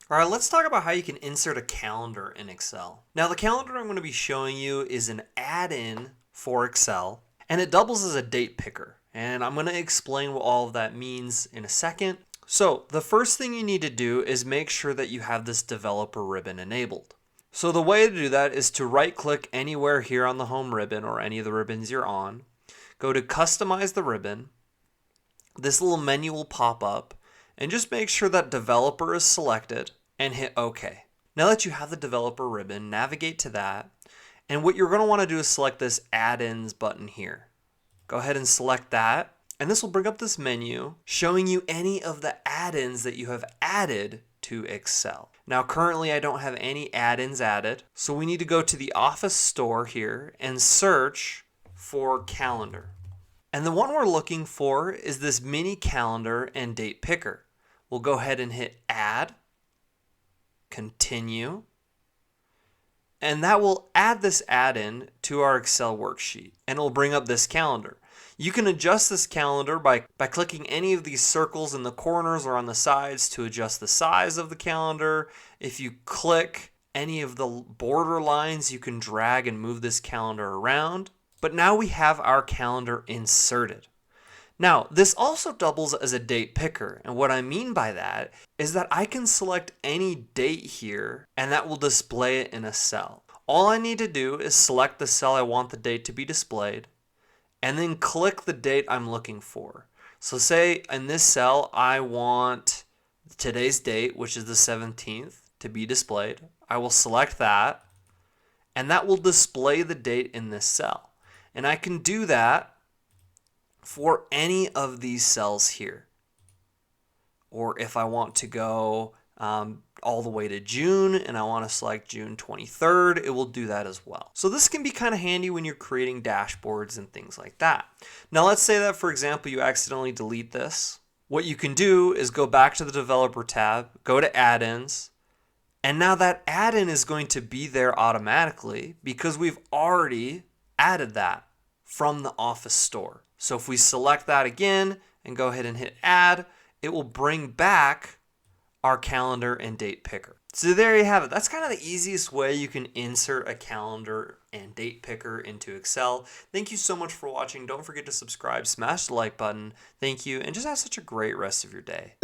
All right, let's talk about how you can insert a calendar in Excel. Now, the calendar I'm going to be showing you is an add-in for Excel, and it doubles as a date picker. And I'm going to explain what all of that means in a second. So the first thing you need to do is make sure that you have this developer ribbon enabled. So the way to do that is to right-click anywhere here on the home ribbon or any of the ribbons you're on. Go to customize the ribbon. This little menu will pop up, and just make sure that developer is selected and hit OK. Now that you have the developer ribbon, navigate to that, and what you're going to want to do is select this add-ins button here. Go ahead and select that, and this will bring up this menu showing you any of the add-ins that you have added to Excel. Now currently I don't have any add-ins added, so we need to go to the Office store here and search for calendar. And the one we're looking for is this mini calendar and date picker. We'll go ahead and hit add, continue, and that will add this add-in to our Excel worksheet, and it will bring up this calendar. You can adjust this calendar by clicking any of these circles in the corners or on the sides to adjust the size of the calendar. If you click any of the border lines, you can drag and move this calendar around. But now we have our calendar inserted. Now, this also doubles as a date picker, and what I mean by that is that I can select any date here and that will display it in a cell. All I need to do is select the cell I want the date to be displayed and then click the date I'm looking for. So say in this cell I want today's date, which is the 17th, to be displayed. I will select that, and that will display the date in this cell. And I can do that for any of these cells here. Or if I want to go all the way to June and I want to select June 23rd, it will do that as well. So this can be kind of handy when you're creating dashboards and things like that. Now let's say that, for example, you accidentally delete this. What you can do is go back to the Developer tab, go to Add-ins, and now that add-in is going to be there automatically because we've already added that from the Office store. So if we select that again and go ahead and hit add, it will bring back our calendar and date picker. So there you have it. That's kind of the easiest way you can insert a calendar and date picker into Excel. Thank you so much for watching. Don't forget to subscribe, smash the like button. Thank you, and just have such a great rest of your day.